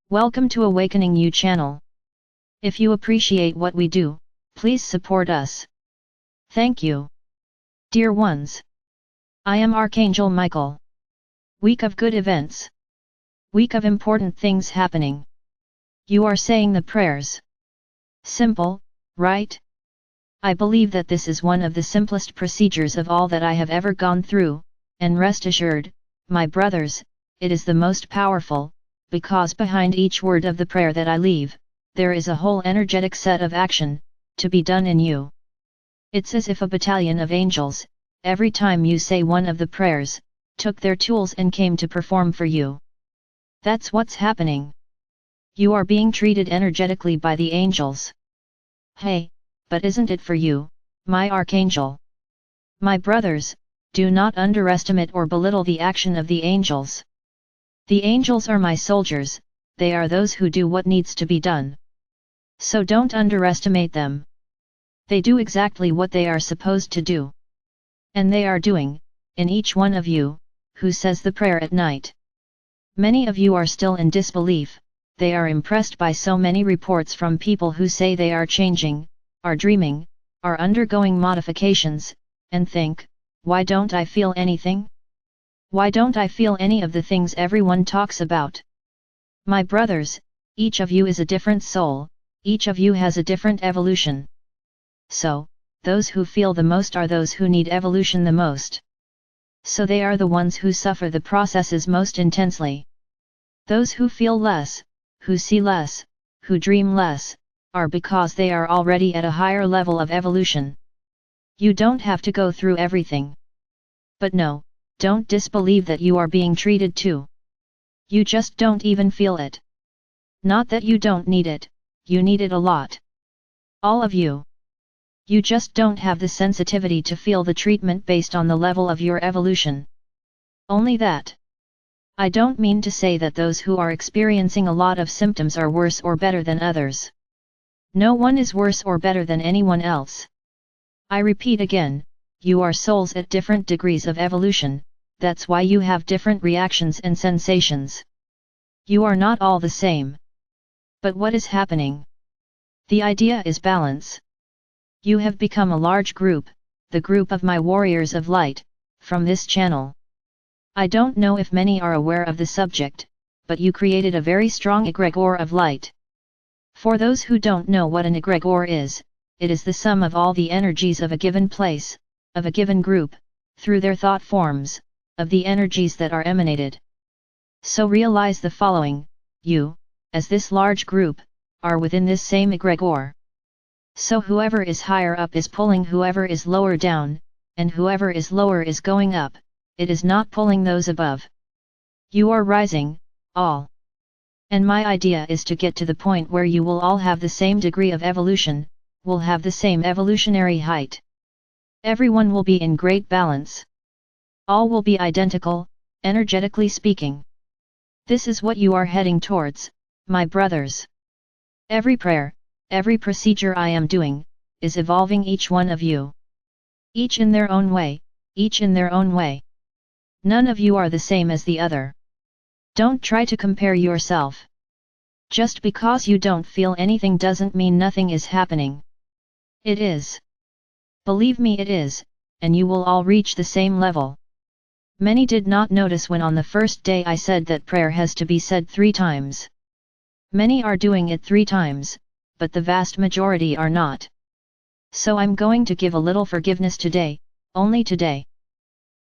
Welcome to AwakeningYOU channel. If you appreciate what we do, please support us. Thank you. Dear ones, I am Archangel Michael. Week of good events. Week of important things happening. You are saying the prayers. Simple, right? I believe that this is one of the simplest procedures of all that I have ever gone through, and rest assured, my brothers, it is the most powerful, because behind each word of the prayer that I leave, there is a whole energetic set of action, to be done in you. It's as if a battalion of angels, every time you say one of the prayers, took their tools and came to perform for you. That's what's happening. You are being treated energetically by the angels. Hey, but isn't it for you, my archangel? My brothers, do not underestimate or belittle the action of the angels. The angels are my soldiers, they are those who do what needs to be done. So don't underestimate them. They do exactly what they are supposed to do. And they are doing, in each one of you, who says the prayer at night. Many of you are still in disbelief, they are impressed by so many reports from people who say they are changing, are dreaming, are undergoing modifications, and think, why don't I feel anything? Why don't I feel any of the things everyone talks about? My brothers, each of you is a different soul, each of you has a different evolution. So, those who feel the most are those who need evolution the most. So they are the ones who suffer the processes most intensely. Those who feel less, who see less, who dream less, are because they are already at a higher level of evolution. You don't have to go through everything. But no, don't disbelieve that you are being treated too. You just don't even feel it. Not that you don't need it, you need it a lot. All of you. You just don't have the sensitivity to feel the treatment based on the level of your evolution. Only that. I don't mean to say that those who are experiencing a lot of symptoms are worse or better than others. No one is worse or better than anyone else. I repeat again, you are souls at different degrees of evolution, that's why you have different reactions and sensations. You are not all the same. But what is happening? The idea is balance. You have become a large group, the group of my warriors of light, from this channel. I don't know if many are aware of the subject, but you created a very strong egregore of light. For those who don't know what an egregore is, it is the sum of all the energies of a given place, of a given group, through their thought forms, of the energies that are emanated. So realize the following, you, as this large group, are within this same egregore. So whoever is higher up is pulling whoever is lower down, and whoever is lower is going up, it is not pulling those above. You are rising, all. And my idea is to get to the point where you will all have the same degree of evolution, will have the same evolutionary height. Everyone will be in great balance. All will be identical, energetically speaking. This is what you are heading towards, my brothers. Every prayer, every procedure I am doing, is evolving each one of you. Each in their own way, each in their own way. None of you are the same as the other. Don't try to compare yourself. Just because you don't feel anything doesn't mean nothing is happening. It is. Believe me, it is, and you will all reach the same level. Many did not notice when on the first day I said that prayer has to be said 3 times. Many are doing it 3 times, but the vast majority are not. So I'm going to give a little forgiveness today, only today.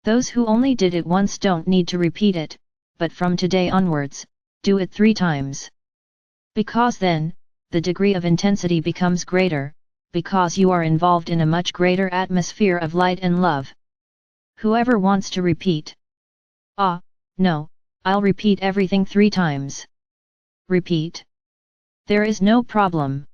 Those who only did it once don't need to repeat it, but from today onwards, do it 3 times. Because then, the degree of intensity becomes greater, because you are involved in a much greater atmosphere of light and love. Whoever wants to repeat. No, I'll repeat everything 3 times. Repeat. There is no problem.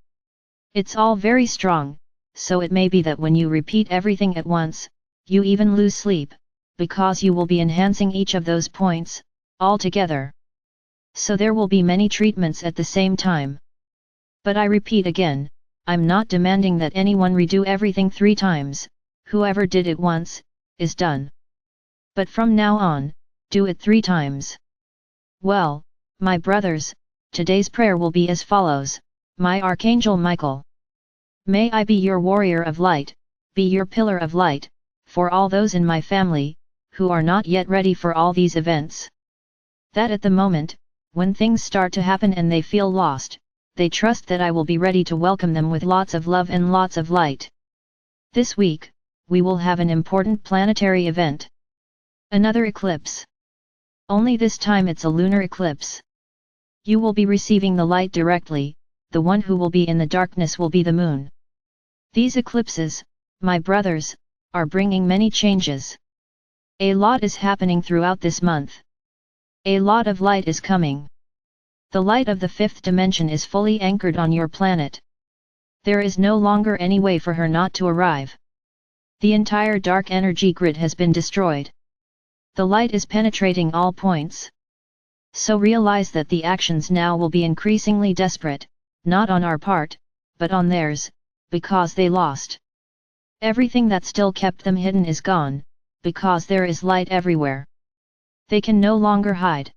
It's all very strong, so it may be that when you repeat everything at once, you even lose sleep, because you will be enhancing each of those points, all together. So there will be many treatments at the same time. But I repeat again, I'm not demanding that anyone redo everything 3 times, whoever did it once, is done. But from now on, do it 3 times. Well, my brothers, today's prayer will be as follows: My Archangel Michael, may I be your warrior of light, be your pillar of light, for all those in my family, who are not yet ready for all these events. That at the moment, when things start to happen and they feel lost, they trust that I will be ready to welcome them with lots of love and lots of light. This week, we will have an important planetary event. Another eclipse. Only this time it's a lunar eclipse. You will be receiving the light directly, the one who will be in the darkness will be the moon. These eclipses, my brothers, are bringing many changes. A lot is happening throughout this month. A lot of light is coming. The light of the fifth dimension is fully anchored on your planet. There is no longer any way for her not to arrive. The entire dark energy grid has been destroyed. The light is penetrating all points. So realize that the actions now will be increasingly desperate, not on our part, but on theirs, because they lost. Everything that still kept them hidden is gone, because there is light everywhere. They can no longer hide.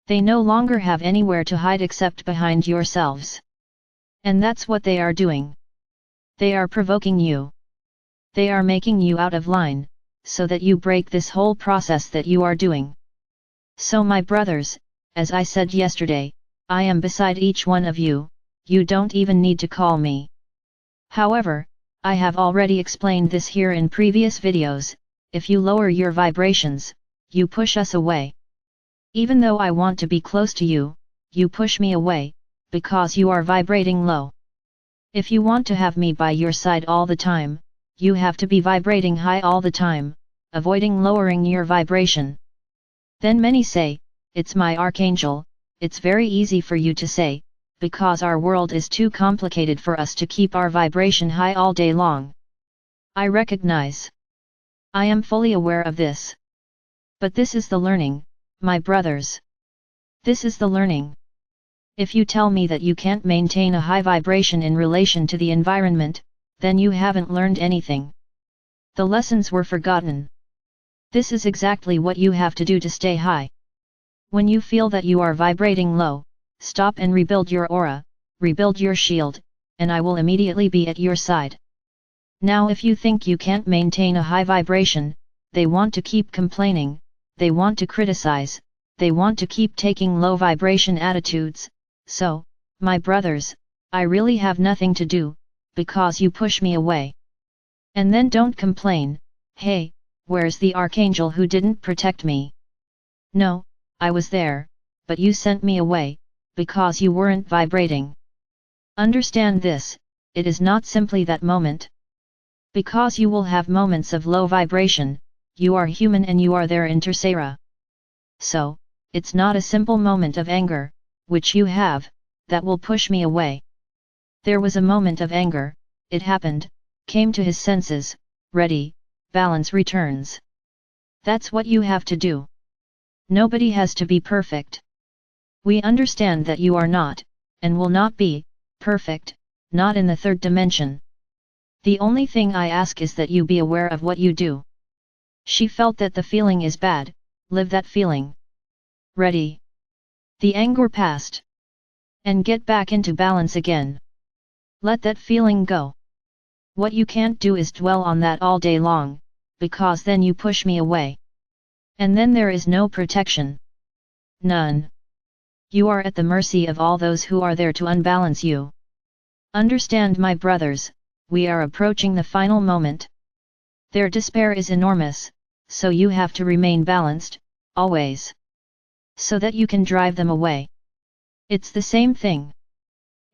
They no longer have anywhere to hide except behind yourselves. And that's what they are doing. They are provoking you. They are making you out of line, so that you break this whole process that you are doing. So my brothers, as I said yesterday, I am beside each one of you, you don't even need to call me. However, I have already explained this here in previous videos, if you lower your vibrations, you push us away. Even though I want to be close to you, you push me away, because you are vibrating low. If you want to have me by your side all the time, you have to be vibrating high all the time, avoiding lowering your vibration. Then many say, it's my Archangel, it's very easy for you to say, because our world is too complicated for us to keep our vibration high all day long. I recognize. I am fully aware of this. But this is the learning, my brothers. This is the learning. If you tell me that you can't maintain a high vibration in relation to the environment, then you haven't learned anything. The lessons were forgotten. This is exactly what you have to do to stay high. When you feel that you are vibrating low, stop and rebuild your aura, rebuild your shield, and I will immediately be at your side. Now if you think you can't maintain a high vibration, they want to keep complaining, they want to criticize, they want to keep taking low vibration attitudes, so, my brothers, I really have nothing to do, because you push me away. And then don't complain, hey, where's the Archangel who didn't protect me? No, I was there, but you sent me away, because you weren't vibrating. Understand this, it is not simply that moment. Because you will have moments of low vibration, you are human and you are there in Tercera. So, it's not a simple moment of anger, which you have, that will push me away. There was a moment of anger, it happened, came to his senses, ready, balance returns. That's what you have to do. Nobody has to be perfect. We understand that you are not, and will not be, perfect, not in the third dimension. The only thing I ask is that you be aware of what you do. She felt that the feeling is bad, live that feeling. Ready. The anger passed. And get back into balance again. Let that feeling go. What you can't do is dwell on that all day long, because then you push me away. And then there is no protection. None. You are at the mercy of all those who are there to unbalance you. Understand, my brothers, we are approaching the final moment. Their despair is enormous, so you have to remain balanced, always. So that you can drive them away. It's the same thing.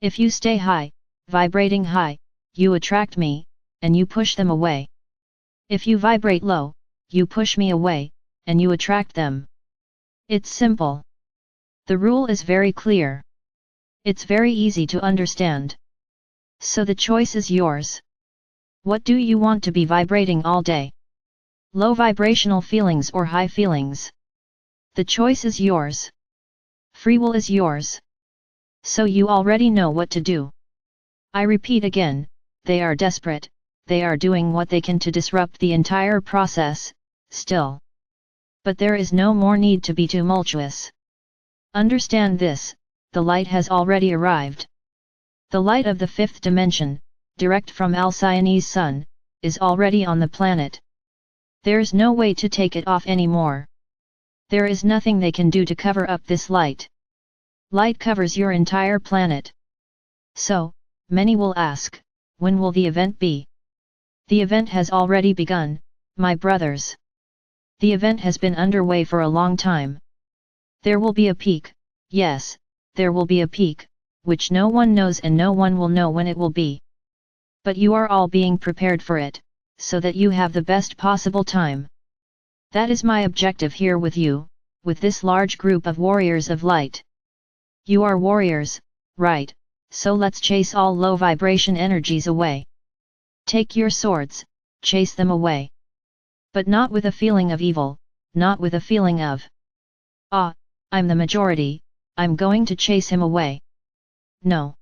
If you stay high, vibrating high, you attract me, and you push them away. If you vibrate low, you push me away, and you attract them. It's simple. The rule is very clear. It's very easy to understand. So the choice is yours. What do you want to be vibrating all day? Low vibrational feelings or high feelings? The choice is yours. Free will is yours. So you already know what to do. I repeat again, they are desperate, they are doing what they can to disrupt the entire process, still. But there is no more need to be tumultuous. Understand this, the light has already arrived. The light of the fifth dimension, direct from Alcyone's sun, is already on the planet. There's no way to take it off anymore. There is nothing they can do to cover up this light. Light covers your entire planet. So, many will ask, when will the event be? The event has already begun, my brothers. The event has been underway for a long time. There will be a peak, yes, there will be a peak, which no one knows and no one will know when it will be. But you are all being prepared for it, so that you have the best possible time. That is my objective here with you, with this large group of warriors of light. You are warriors, right, so let's chase all low vibration energies away. Take your swords, chase them away. But not with a feeling of evil, not with a feeling of, ah, I'm the majority, I'm going to chase him away. No.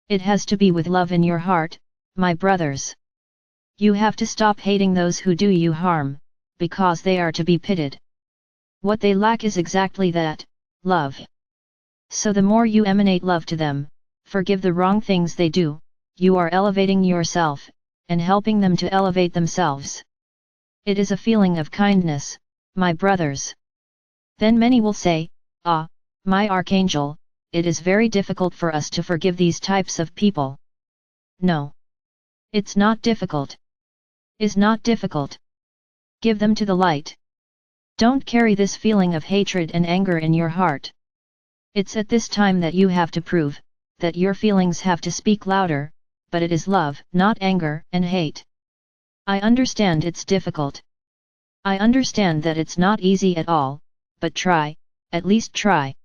It has to be with love in your heart, my brothers. You have to stop hating those who do you harm, because they are to be pitied. What they lack is exactly that, love. So the more you emanate love to them, forgive the wrong things they do, you are elevating yourself, and helping them to elevate themselves. It is a feeling of kindness, my brothers. Then many will say, ah, my Archangel, it is very difficult for us to forgive these types of people. No. It's not difficult. Is not difficult. Give them to the light. Don't carry this feeling of hatred and anger in your heart. It's at this time that you have to prove, that your feelings have to speak louder, but it is love, not anger and hate. I understand it's difficult. I understand that it's not easy at all, but try, at least try.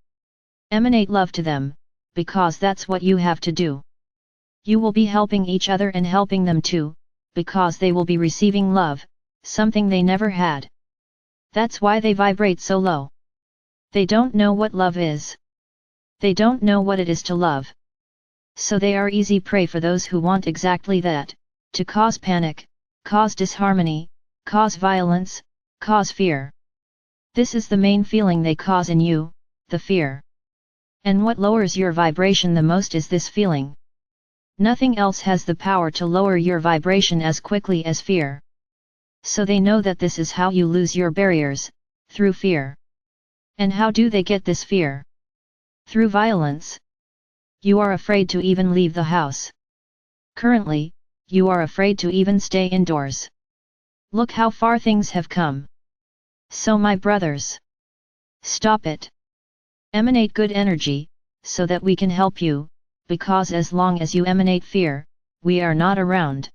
Emanate love to them, because that's what you have to do. You will be helping each other and helping them too, because they will be receiving love, something they never had. That's why they vibrate so low. They don't know what love is. They don't know what it is to love. So they are easy prey for those who want exactly that, to cause panic, cause disharmony, cause violence, cause fear. This is the main feeling they cause in you, the fear. And what lowers your vibration the most is this feeling. Nothing else has the power to lower your vibration as quickly as fear. So they know that this is how you lose your barriers, through fear. And how do they get this fear? Through violence. You are afraid to even leave the house. Currently, you are afraid to even stay indoors. Look how far things have come. So my brothers, stop it. Emanate good energy, so that we can help you, because as long as you emanate fear, we are not around.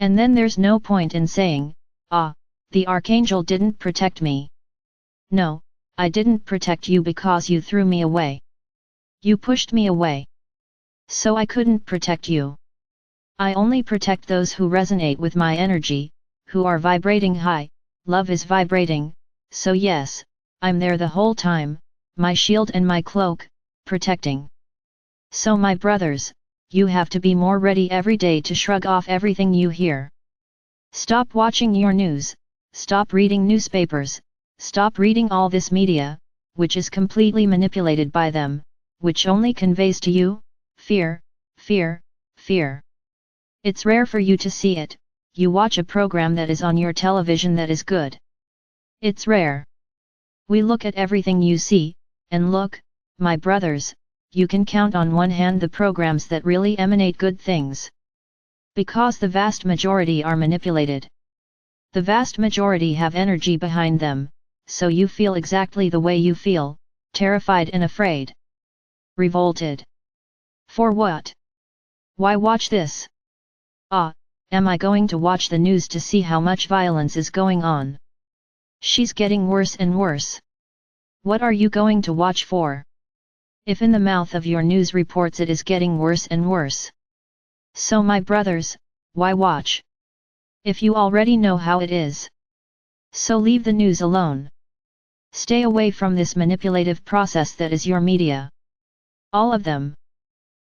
And then there's no point in saying, ah, the Archangel didn't protect me. No, I didn't protect you because you threw me away. You pushed me away. So I couldn't protect you. I only protect those who resonate with my energy, who are vibrating high. Love is vibrating, so yes, I'm there the whole time, my shield and my cloak, protecting. So my brothers, you have to be more ready every day to shrug off everything you hear. Stop watching your news, stop reading newspapers, stop reading all this media, which is completely manipulated by them, which only conveys to you, fear, fear, fear. It's rare for you to see it. You watch a program that is on your television that is good. It's rare. We look at everything you see, and look, my brothers, you can count on one hand the programs that really emanate good things. Because the vast majority are manipulated. The vast majority have energy behind them, so you feel exactly the way you feel, terrified and afraid. Revolted. For what? Why watch this? Ah, am I going to watch the news to see how much violence is going on? She's getting worse and worse. What are you going to watch for? If in the mouth of your news reports it is getting worse and worse. So my brothers, why watch? If you already know how it is. So leave the news alone. Stay away from this manipulative process that is your media. All of them.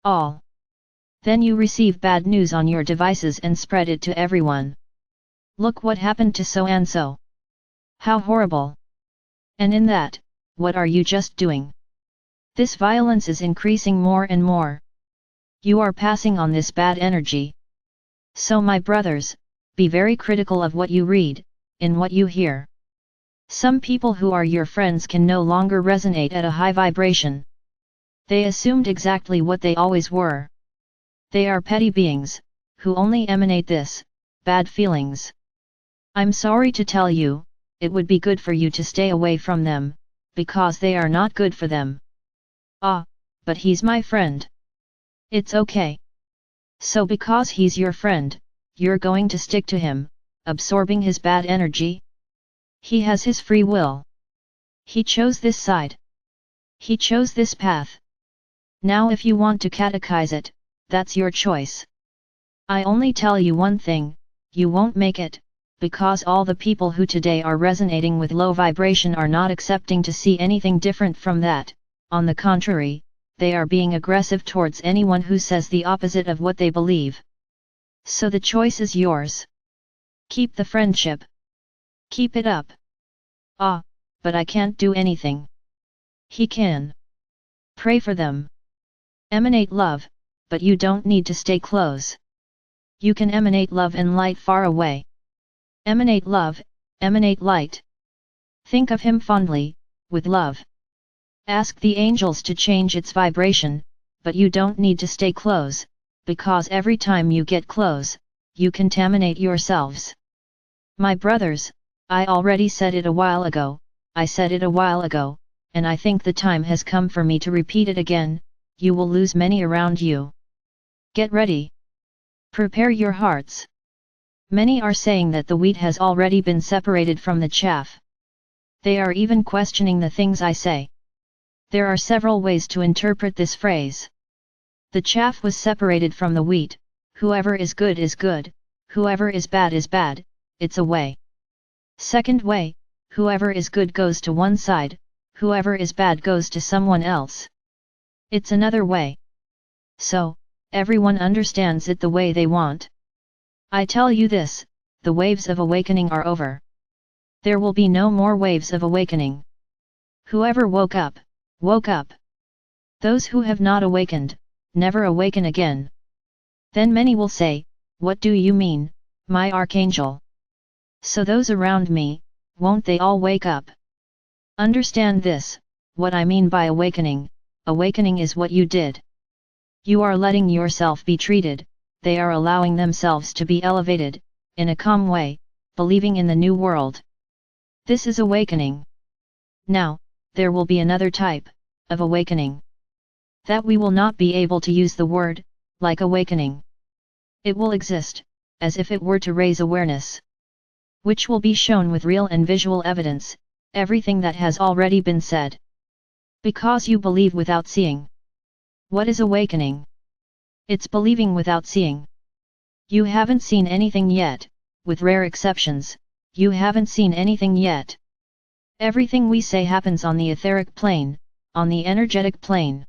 All. Then you receive bad news on your devices and spread it to everyone. Look what happened to so and so. How horrible. And in that, what are you just doing? This violence is increasing more and more. You are passing on this bad energy. So my brothers, be very critical of what you read, in what you hear. Some people who are your friends can no longer resonate at a high vibration. They assumed exactly what they always were. They are petty beings, who only emanate this, bad feelings. I'm sorry to tell you, it would be good for you to stay away from them, because they are not good for them. Ah, but he's my friend. It's okay. So because he's your friend, you're going to stick to him, absorbing his bad energy? He has his free will. He chose this side. He chose this path. Now if you want to catechize it, that's your choice. I only tell you one thing, you won't make it, because all the people who today are resonating with low vibration are not accepting to see anything different from that. On the contrary, they are being aggressive towards anyone who says the opposite of what they believe. So the choice is yours. Keep the friendship. Keep it up. Ah, but I can't do anything. He can. Pray for them. Emanate love, but you don't need to stay close. You can emanate love and light far away. Emanate love, emanate light. Think of him fondly, with love. Ask the angels to change its vibration, but you don't need to stay close, because every time you get close, you contaminate yourselves. My brothers, I already said it a while ago, and I think the time has come for me to repeat it again, you will lose many around you. Get ready. Prepare your hearts. Many are saying that the wheat has already been separated from the chaff. They are even questioning the things I say. There are several ways to interpret this phrase. The chaff was separated from the wheat, whoever is good, whoever is bad, it's a way. Second way, whoever is good goes to one side, whoever is bad goes to someone else. It's another way. So, everyone understands it the way they want. I tell you this, the waves of awakening are over. There will be no more waves of awakening. Whoever woke up, woke up. Those who have not awakened, never awaken again. Then many will say, what do you mean, my archangel? So those around me, won't they all wake up? Understand this, what I mean by awakening. Awakening is what you did. You are letting yourself be treated, they are allowing themselves to be elevated, in a calm way, believing in the new world. This is awakening. Now, there will be another type of awakening. That we will not be able to use the word, like awakening. It will exist, as if it were to raise awareness. Which will be shown with real and visual evidence, everything that has already been said. Because you believe without seeing. What is awakening? It's believing without seeing. You haven't seen anything yet, with rare exceptions, you haven't seen anything yet. Everything we say happens on the etheric plane, on the energetic plane.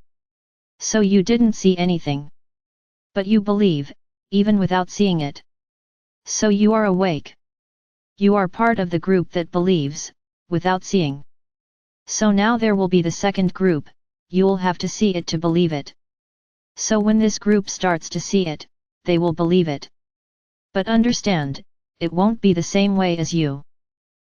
So you didn't see anything. But you believe, even without seeing it. So you are awake. You are part of the group that believes, without seeing. So now there will be the second group, you'll have to see it to believe it. So when this group starts to see it, they will believe it. But understand, it won't be the same way as you.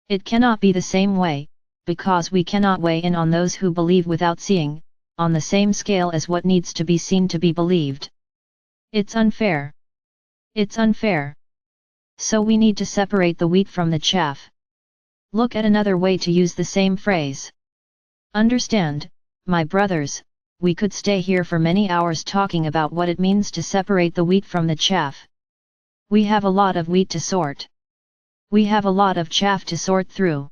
It cannot be the same way, because we cannot weigh in on those who believe without seeing, on the same scale as what needs to be seen to be believed. It's unfair. It's unfair. So we need to separate the wheat from the chaff. Look at another way to use the same phrase. Understand, my brothers, we could stay here for many hours talking about what it means to separate the wheat from the chaff. We have a lot of wheat to sort. We have a lot of chaff to sort through.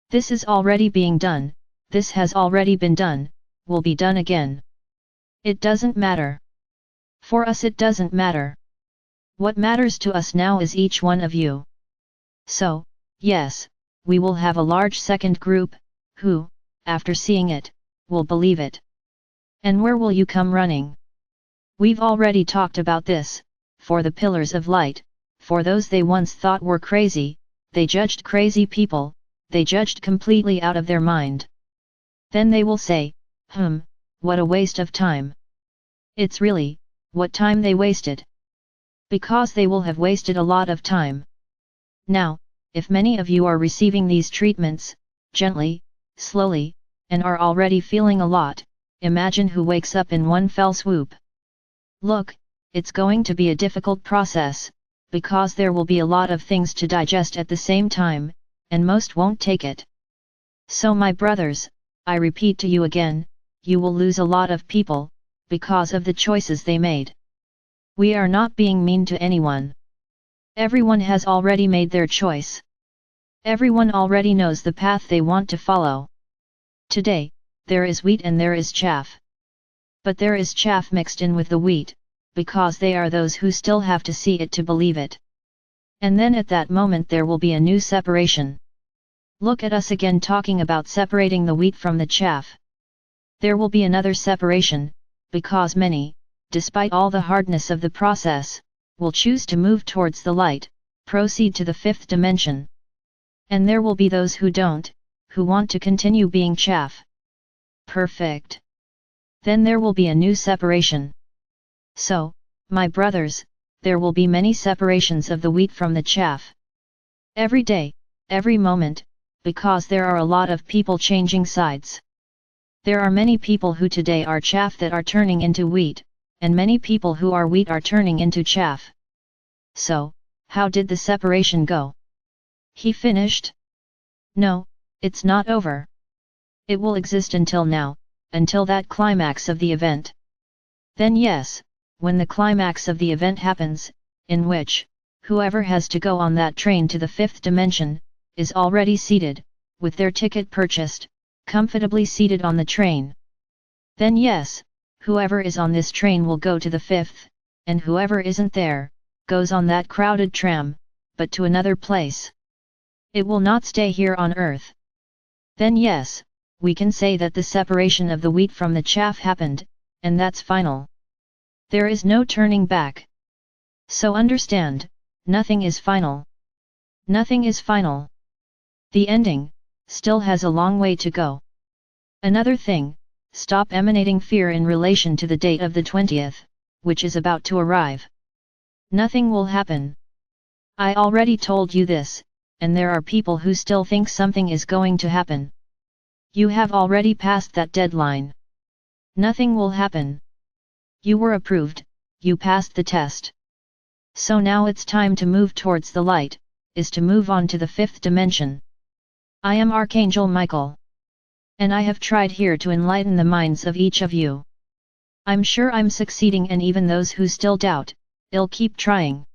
This is already being done, this has already been done, will be done again. It doesn't matter. For us it doesn't matter. What matters to us now is each one of you. So, yes, we will have a large second group, who, after seeing it, will believe it. And where will you come running? We've already talked about this, for the pillars of light, for those they once thought were crazy, they judged crazy people, they judged completely out of their mind. Then they will say, what a waste of time. It's really, what time they wasted. Because they will have wasted a lot of time. Now, if many of you are receiving these treatments, gently, slowly, and are already feeling a lot, imagine who wakes up in one fell swoop. Look, it's going to be a difficult process, because there will be a lot of things to digest at the same time, and most won't take it. So my brothers, I repeat to you again, you will lose a lot of people, because of the choices they made. We are not being mean to anyone. Everyone has already made their choice. Everyone already knows the path they want to follow. Today, there is wheat and there is chaff. But there is chaff mixed in with the wheat, because they are those who still have to see it to believe it. And then at that moment there will be a new separation. Look at us again talking about separating the wheat from the chaff. There will be another separation, because many, despite all the hardness of the process, will choose to move towards the light, proceed to the fifth dimension. And there will be those who don't, who want to continue being chaff. Perfect. Then there will be a new separation. So, my brothers, there will be many separations of the wheat from the chaff. Every day, every moment, because there are a lot of people changing sides. There are many people who today are chaff that are turning into wheat, and many people who are wheat are turning into chaff. So, how did the separation go? He finished? No, it's not over. It will exist until now, until that climax of the event. Then yes, when the climax of the event happens, in which, whoever has to go on that train to the fifth dimension, is already seated, with their ticket purchased, comfortably seated on the train. Then yes, whoever is on this train will go to the fifth, and whoever isn't there, goes on that crowded tram, but to another place. It will not stay here on earth. Then yes, we can say that the separation of the wheat from the chaff happened, and that's final. There is no turning back. So understand, nothing is final. Nothing is final. The ending, still has a long way to go. Another thing, stop emanating fear in relation to the date of the 20th, which is about to arrive. Nothing will happen. I already told you this, and there are people who still think something is going to happen. You have already passed that deadline. Nothing will happen. You were approved, you passed the test. So now it's time to move towards the light, is to move on to the fifth dimension. I am Archangel Michael. And I have tried here to enlighten the minds of each of you. I'm sure I'm succeeding, and even those who still doubt, I'll keep trying.